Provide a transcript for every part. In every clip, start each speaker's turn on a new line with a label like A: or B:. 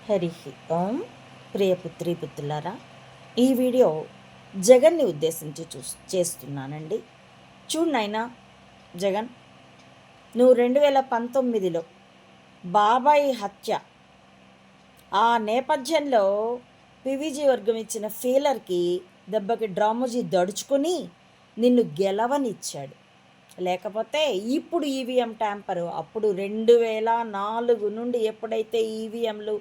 A: హరి ఓం. ప్రియపుత్రి పుత్రులారా, ఈ వీడియో జగన్ని ఉద్దేశించి చేస్తున్నానండి. చూడు నాయనా జగన్, నువ్వు 2019లో బాబాయి హత్య ఆ నేపథ్యంలో పివిజీ వర్గం ఇచ్చిన ఫీలర్కి దెబ్బకి డ్రామోజీ దడుచుకుని నిన్ను గెలవనిచ్చాడు. లేకపోతే ఇప్పుడు ఈవీఎం ట్యాంపరు అప్పుడు 2004 నుండి ఎప్పుడైతే ఈవీఎంలు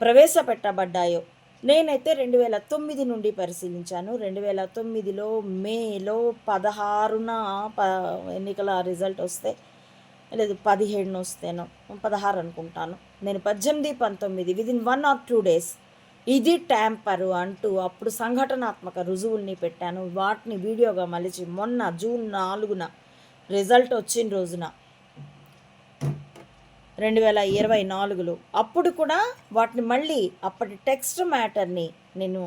A: ప్రవేశపెట్టబడ్డాయో, నేనైతే 2009 నుండి పరిశీలించాను. 2009లో మేలో 16న ఎన్నికల రిజల్ట్ వస్తే, లేదు 17 వస్తేనో 16 అనుకుంటాను. నేను 18, 19 విదిన్ 1 or 2 days ఇది ట్యాంపరు అంటూ అప్పుడు సంఘటనాత్మక రుజువుల్ని పెట్టాను. వాటిని వీడియోగా మలిచి మొన్న జూన్ 4న రిజల్ట్ వచ్చిన రోజున 2024లో అప్పుడు కూడా వాటిని మళ్ళీ అప్పటి టెక్స్ట్ మ్యాటర్ని నేను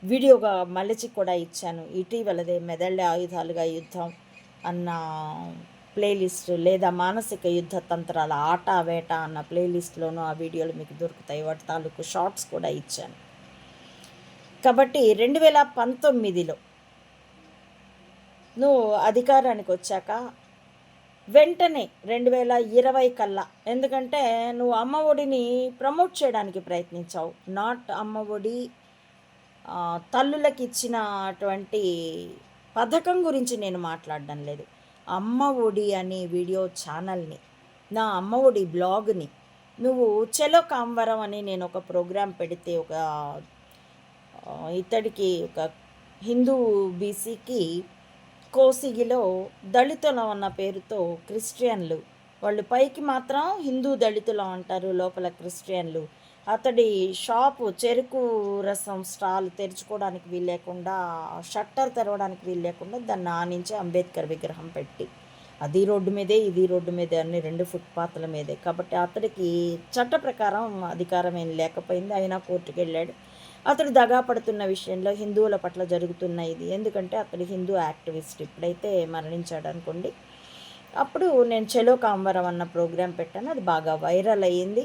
A: వీడియోగా మలిచి కూడా ఇచ్చాను. ఇటీవలదే మెదళ్ళ ఆయుధాలుగా యుద్ధం అన్న ప్లేలిస్ట్, లేదా మానసిక యుద్ధ తంత్రాల ఆట వేట అన్న ప్లేలిస్ట్లోనూ ఆ వీడియోలు మీకు దొరుకుతాయి. వాటి తాలూకు షార్ట్స్ కూడా ఇచ్చాను. కాబట్టి 2019లో నువ్వు అధికారానికి వచ్చాక వెంటనే 2020 కల్లా, ఎందుకంటే నువ్వు అమ్మ ఒడిని ప్రమోట్ చేయడానికి ప్రయత్నించావు. నాట్ అమ్మ ఒడి తల్లులకు ఇచ్చినటువంటి పథకం గురించి నేను మాట్లాడడం లేదు. అమ్మ ఒడి అనే వీడియో ఛానల్ని, నా అమ్మ ఒడి బ్లాగ్ని నువ్వు చెలో కాంవరం అని నేను ఒక ప్రోగ్రాం పెడితే, ఒక ఇతడికి ఒక హిందూ బీసీకి కోసిగిలో దళితులం అన్న పేరుతో క్రిస్టియన్లు, వాళ్ళు పైకి మాత్రం హిందూ దళితులం అంటారు, లోపల క్రిస్టియన్లు, అతడి షాపు చెరుకు రసం స్టాల్ తెరుచుకోవడానికి వీల్లేకుండా, షట్టర్ తెరవడానికి వీల్లేకుండా దాన్ని ఆనించి అంబేద్కర్ విగ్రహం పెట్టి, అది రోడ్డు మీదే ఇది రోడ్డు మీదే, అన్ని 2 ఫుట్పాత్ల మీదే. కాబట్టి అతడికి చట్ట ప్రకారం అధికారం ఏం లేకపోయింది. అయినా కోర్టుకు వెళ్ళాడు. అతడు దగా పడుతున్న విషయంలో హిందువుల పట్ల జరుగుతున్న ఇది, ఎందుకంటే అతడు హిందూ యాక్టివిస్ట్, ఇప్పుడైతే మరణించాడు అనుకోండి. అప్పుడు నేను చెలో కాంవరం అన్న ప్రోగ్రాం పెట్టాను. అది బాగా వైరల్ అయ్యింది.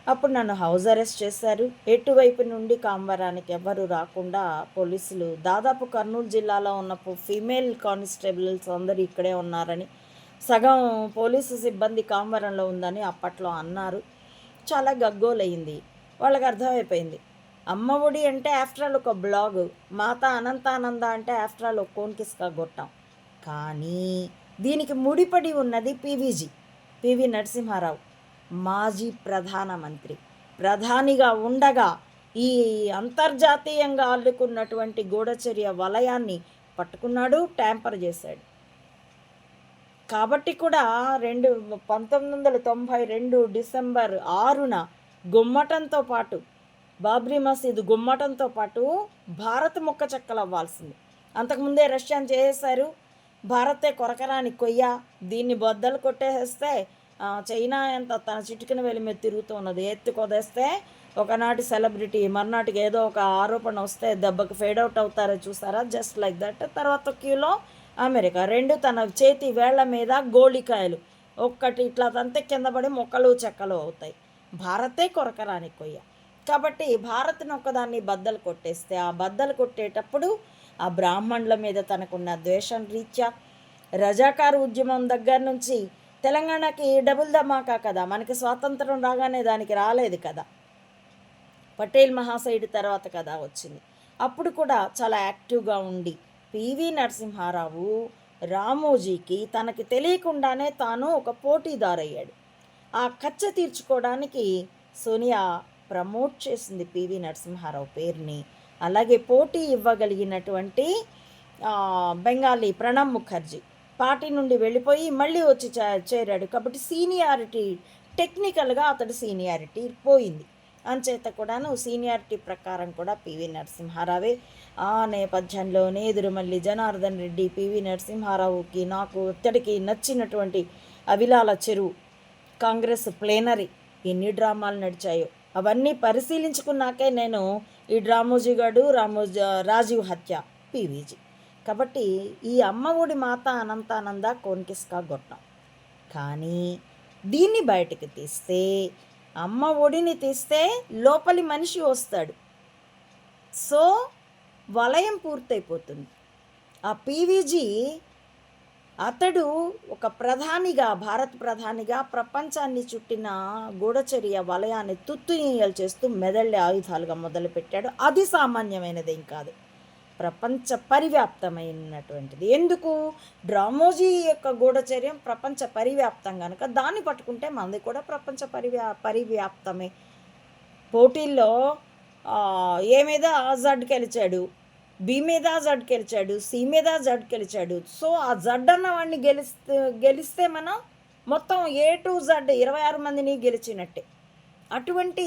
A: అప్పుడు నన్ను హౌస్ అరెస్ట్ చేశారు. ఎటువైపు నుండి కాంవరానికి ఎవరు రాకుండా పోలీసులు, దాదాపు కర్నూలు జిల్లాలో ఉన్న ఫీమేల్ కానిస్టేబుల్స్ అందరూ ఇక్కడే ఉన్నారని, సగం పోలీసు సిబ్బంది కాంవరంలో ఉందని అప్పట్లో అన్నారు. చాలా గగ్గోలయ్యింది. వాళ్ళకి అర్థమైపోయింది, అమ్మ ఒడి అంటే ఆఫ్టర్ ఆల్ ఒక బ్లాగు, మాతా అనంతానంద అంటే ఆఫ్టర్ ఆల్ ఒక కోన్కిస్కా గొట్టం. కానీ దీనికి ముడిపడి ఉన్నది పివి నరసింహారావు, మాజీ ప్రధానమంత్రి. ప్రధానిగా ఉండగా ఈ అంతర్జాతీయంగా అల్లుకున్నటువంటి గూఢచర్య వలయాన్ని పట్టుకున్నాడు, ట్యాంపర్ చేశాడు. కాబట్టి కూడా 1992 డిసెంబర్ 6న గుమ్మటంతో పాటు, బాబ్రీ మసీదు గుమ్మటంతో పాటు భారత్ ముక్క చెక్కలు అవ్వాల్సింది. అంతకుముందే రష్యాని చేసేశారు. భారతే కొరకరాని కొయ్య, దీన్ని బొద్దలు కొట్టేస్తే చైనా ఎంత తన చిటికిన వేలి మీద తిరుగుతూ ఉన్నది. ఎత్తి కొదేస్తే ఒకనాటి సెలబ్రిటీ మర్నాటికి ఏదో ఒక ఆరోపణ వస్తే దెబ్బకి ఫేడ్ అవుట్ అవుతారో చూసారా, జస్ట్ లైక్ దట్. తర్వాత క్యూలో అమెరికా, 2 తన చేతి వేళ్ల మీద గోళికాయలు, ఒక్కటి ఇట్లా తంతే కింద పడి మొక్కలు చెక్కలు అవుతాయి. భారతే కొరకరాని కొయ్య. కాబట్టి భారత్ను ఒక్కదాన్ని బద్దలు కొట్టేస్తే, ఆ బద్దలు కొట్టేటప్పుడు ఆ బ్రాహ్మణుల మీద తనకున్న ద్వేషం రీత్యా, రజాకారు ఉద్యమం దగ్గర నుంచి తెలంగాణకి డబుల్ ధమాకా కదా, మనకి స్వాతంత్రం రాగానే దానికి రాలేదు కదా, పటేల్ మహాశయుడి తర్వాత కదా వచ్చింది. అప్పుడు కూడా చాలా యాక్టివ్గా ఉండి పివి నరసింహారావు రామోజీకి తనకి తెలియకుండానే తాను ఒక పోటీదారయ్యాడు. ఆ కచ్చ తీర్చుకోవడానికి సోనియా ప్రమోట్ చేసింది పివి నరసింహారావు పేరుని. అలాగే పోటీ ఇవ్వగలిగినటువంటి బెంగాలీ ప్రణబ్ ముఖర్జీ పార్టీ నుండి వెళ్ళిపోయి మళ్ళీ వచ్చి చేరాడు. కాబట్టి సీనియారిటీ, టెక్నికల్గా అతడు సీనియారిటీ పోయింది. అంచేత కూడాను సీనియారిటీ ప్రకారం కూడా పివి నరసింహారావే. ఆ నేపథ్యంలోనే ఎదురుమల్లి జనార్దన్ రెడ్డి పివి నరసింహారావుకి, నాకు ఇత్తడికి నచ్చినటువంటి అవిలాల చెరువు కాంగ్రెస్ ప్లేనరీ, ఎన్ని డ్రామాలు నడిచాయో అవన్నీ పరిశీలించుకున్నాకే నేను ఈ డ్రామోజీగాడు రాజీవ్ హత్య పివిజీ. కాబట్టి ఈ అమ్మ ఒడి మాత అనంతానంద కోన్కిస్కా గొట్టం. కానీ దీన్ని బయటకు తీస్తే అమ్మ ఒడిని తీస్తే లోపలి మనిషి వస్తాడు. సో వలయం పూర్తయిపోతుంది. ఆ పీవీజీ అతడు ఒక ప్రధానిగా, భారత ప్రధానిగా ప్రపంచాన్ని చుట్టిన గూఢచర్య వలయాన్ని తుత్తునీయలు చేస్తూ మెదళ్ళే ఆయుధాలుగా మొదలుపెట్టాడు. అది సామాన్యమైనదేం కాదు, ప్రపంచ పరివ్యాప్తమైనటువంటిది. ఎందుకు? డ్రామోజీ యొక్క గూఢచర్యం ప్రపంచ పరివ్యాప్తం కనుక దాన్ని పట్టుకుంటే మనది కూడా ప్రపంచ పరివ్యాప్తమే. పోటీల్లో ఏ మీద జడ్ గెలిచాడు, బి మీద జడ్ గెలిచాడు, సి మీద జడ్ గెలిచాడు. సో ఆ జడ్ అన్న వాడిని గెలిస్తే మనం మొత్తం ఏ టు జడ్ 26 మందిని గెలిచినట్టే. అటువంటి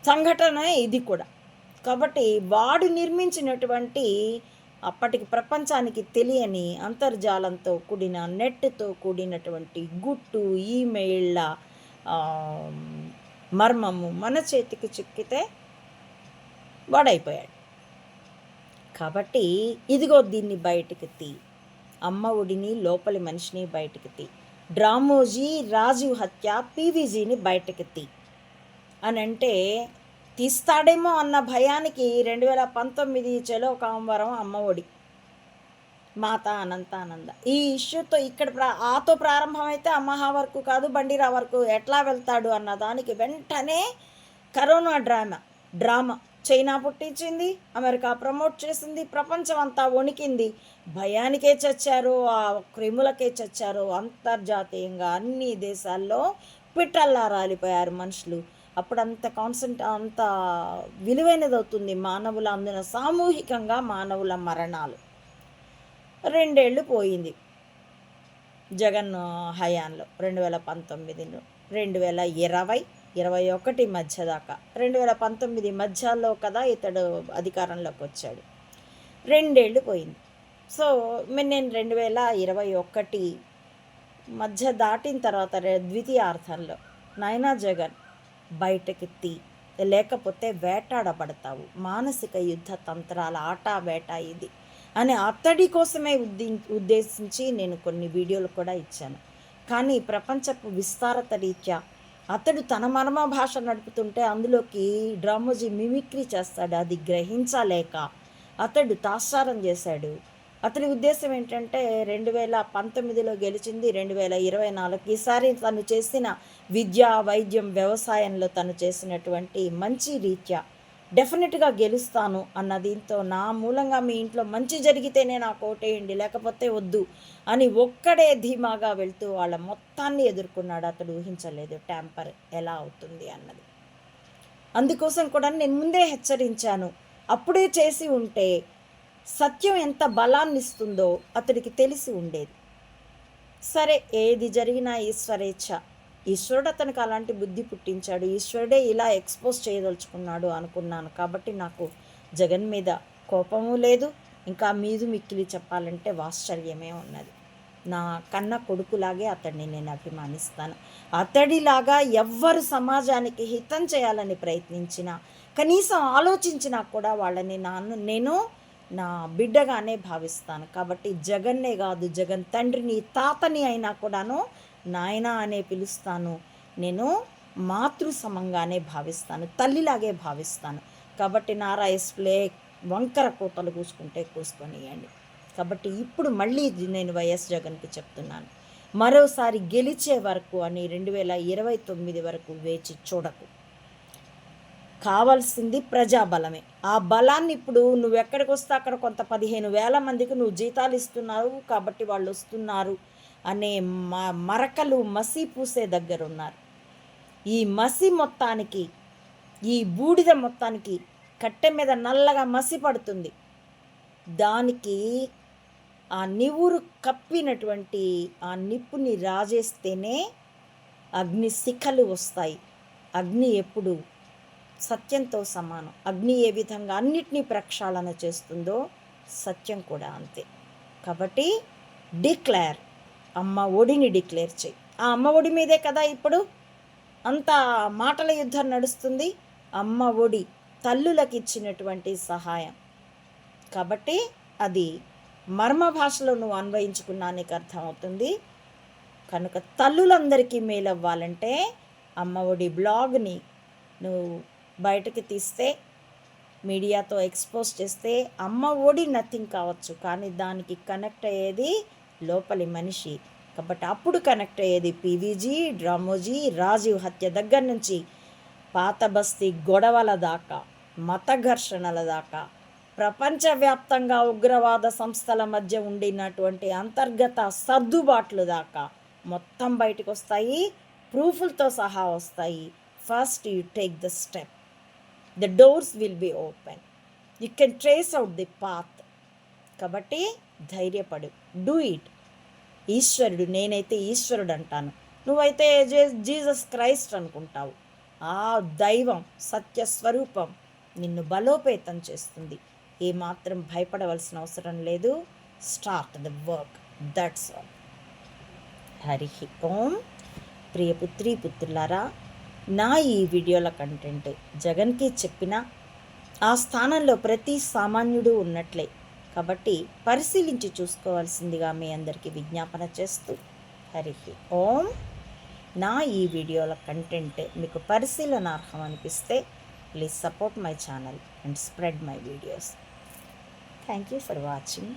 A: సంఘటన ఇది కూడా. కాబట్టి వాడు నిర్మించినటువంటి అప్పటికి ప్రపంచానికి తెలియని అంతర్జాలంతో కూడిన నెట్తో కూడినటువంటి గుట్టు ఈమెయిళ్ళ మర్మము మన చేతికి చిక్కితే వాడైపోయాడు. కాబట్టి ఇదిగో దీన్ని బయటికి తీ, అమ్మ ఒడిని లోపలి మనిషిని బయటికి తీ, డ్రామోజీ రాజీవ్ హత్య పీవీజీని బయటకి తీ అని అంటే తీస్తాడేమో అన్న భయానికి 2019 చలో కాంవరం అమ్మ ఒడి, మాత అనంతానంద ఈ ఇష్యూతో ఇక్కడ ఆతో ప్రారంభమైతే అమ్మహా వరకు కాదు బండిరా వరకు ఎట్లా వెళ్తాడు అన్న దానికి వెంటనే కరోనా డ్రామా చైనా పుట్టించింది, అమెరికా ప్రమోట్ చేసింది, ప్రపంచం అంతా వణికింది. భయానికే చచ్చారు, ఆ క్రిములకే చచ్చారు. అంతర్జాతీయంగా అన్ని దేశాల్లో పిట్టల్లా రాలిపోయారు మనుషులు. అప్పుడు అంత విలువైనది అవుతుంది మానవుల అందున సామూహికంగా మానవుల మరణాలు. 2 ఏళ్ళు పోయింది జగన్ హయాంలో, 2019, 2020, 2021 మధ్య దాకా. 2019 మధ్యలో కదా ఇతడు అధికారంలోకి వచ్చాడు. 2 ఏళ్ళు పోయింది. సో నేను 2021 మధ్య దాటిన తర్వాత ద్వితీయార్థంలో నాయనా జగన్ బయటకి తీ, లేకపోతే వేటాడబడతావు, మానసిక యుద్ధ తంత్రాల ఆట వేట ఇది అని అతడి కోసమే ఉద్దేశించి నేను కొన్ని వీడియోలు కూడా ఇచ్చాను. కానీ ప్రపంచపు విస్తారత రీత్యా అతడు తన మర్మ భాష నడుపుతుంటే అందులోకి డ్రామోజీ మిమిక్రీ చేస్తాడు. అది గ్రహించలేక అతడు తాత్సారం చేశాడు. అతని ఉద్దేశం ఏంటంటే 2019లో గెలిచింది, 2024 ఈసారి తను చేసిన విద్య, వైద్యం, వ్యవసాయంలో తను చేసినటువంటి మంచి రీత్యా డెఫినెట్గా గెలుస్తాను అన్న దీంతో నా మూలంగా మీ ఇంట్లో మంచి జరిగితేనే నాకు ఓటేయండి లేకపోతే వద్దు అని ఒక్కడే ధీమాగా వెళ్తూ వాళ్ళ మొత్తాన్ని ఎదుర్కొన్నాడు. అతడు ఊహించలేదు ట్యాంపర్ ఎలా అవుతుంది అన్నది. అందుకోసం కూడా నేను ముందే హెచ్చరించాను. అప్పుడే చేసి ఉంటే సత్యం ఎంత బలాన్ని ఇస్తుందో అతడికి తెలిసి ఉండేది. సరే, ఏది జరిగినా ఈశ్వరేచ్ఛ. ఈశ్వరుడు అతనికి అలాంటి బుద్ధి పుట్టించాడు, ఈశ్వరుడే ఇలా ఎక్స్పోజ్ చేయదలుచుకున్నాడు అనుకున్నాను. కాబట్టి నాకు జగన్ మీద కోపము లేదు, ఇంకా మీదు మిక్కిలి చెప్పాలంటే వాత్సల్యమే ఉన్నది. నా కన్న కొడుకులాగే అతడిని నేను అభిమానిస్తాను. అతడిలాగా ఎవ్వరు సమాజానికి హితం చేయాలని ప్రయత్నించినా, కనీసం ఆలోచించినా కూడా వాళ్ళని నేను నా బిడ్డగానే భావిస్తాను. కాబట్టి జగన్నే కాదు, జగన్ తండ్రిని, తాతని అయినా కూడాను నాయనా అనే పిలుస్తాను. నేను మాతృ సమంగానే భావిస్తాను, తల్లిలాగే భావిస్తాను. కాబట్టి నారాయస్ప్లే వంకర కూతలు కూసుకుంటే కూసుకొనియండి. కాబట్టి ఇప్పుడు మళ్ళీ నేను వైఎస్ జగన్కి చెప్తున్నాను, మరోసారి గెలిచే వరకు అని 2029 వరకు వేచి చూడకు. కావాల్సింది ప్రజాబలమే. ఆ బలాన్ని ఇప్పుడు నువ్వు ఎక్కడికి వస్తే అక్కడ కొంత 15,000 మందికి నువ్వు జీతాలు ఇస్తున్నావు కాబట్టి వాళ్ళు వస్తున్నారు అనే మరకలు మసి పూసే దగ్గర ఉన్నారు. ఈ మసి మొత్తానికి, ఈ బూడిద మొత్తానికి కట్టె మీద నల్లగా మసి పడుతుంది. దానికి ఆ నివురు కప్పినటువంటి ఆ నిప్పుని రాజేస్తేనే అగ్ని శిఖలు వస్తాయి. అగ్ని ఎప్పుడు సత్యంతో సమానం. అగ్ని ఏ విధంగా అన్నిటినీ ప్రక్షాళన చేస్తుందో సత్యం కూడా అంతే. కాబట్టి డిక్లేర్, అమ్మ ఒడిని డిక్లేర్ చేయి. ఆ అమ్మ ఒడి మీదే కదా ఇప్పుడు అంత మాటల యుద్ధం నడుస్తుంది. అమ్మ ఒడి తల్లులకు ఇచ్చినటువంటి సహాయం. కాబట్టి అది మర్మ భాషలో నువ్వు అన్వయించుకున్నా నీకు అర్థమవుతుంది. కనుక తల్లులందరికీ మేలవ్వాలంటే అమ్మ ఒడి బ్లాగ్ని నువ్వు బయటకు తీస్తే, మీడియాతో ఎక్స్పోజ్ చేస్తే అమ్మ ఒడి నథింగ్ కావచ్చు, కానీ దానికి కనెక్ట్ అయ్యేది లోపలి మనిషి. కాబట్టి అప్పుడు కనెక్ట్ అయ్యేది పీవీజీ, డ్రామోజీ, రాజీవ్ హత్య దగ్గర నుంచి పాత బస్తీ గొడవల దాకా, మత ఘర్షణల దాకా, ప్రపంచవ్యాప్తంగా ఉగ్రవాద సంస్థల మధ్య ఉండినటువంటి అంతర్గత సర్దుబాట్లు దాకా మొత్తం బయటకు వస్తాయి, ప్రూఫ్లతో సహా వస్తాయి. First you take the step, the doors will be open, you can trace out the path. కాబట్టి ధైర్యపడు, డూ ఇట్. ఈశ్వరుడు, నేనైతే ఈశ్వరుడు అంటాను, నువ్వైతే జీసస్ క్రైస్ట్ అనుకుంటావు. ఆ దైవం సత్యస్వరూపం నిన్ను బలోపేతం చేస్తుంది. ఏమాత్రం భయపడవలసిన అవసరం లేదు. Start the work, that's all. Hari Om. ప్రియపుత్రి పుత్రులారా, నా ఈ వీడియోల కంటెంట్ జగన్కి చెప్పిన ఆ స్థానంలో ప్రతి సామాన్యుడు ఉన్నట్లే. కాబట్టి పరిశీలించి చూసుకోవాల్సిందిగా మీ అందరికీ విజ్ఞాపన చేస్తూ, హరి ఓం. నా ఈ వీడియోల కంటెంట్ మీకు పరిశీలనార్హం అనిపిస్తే please support my channel and spread my videos. Thank you for watching.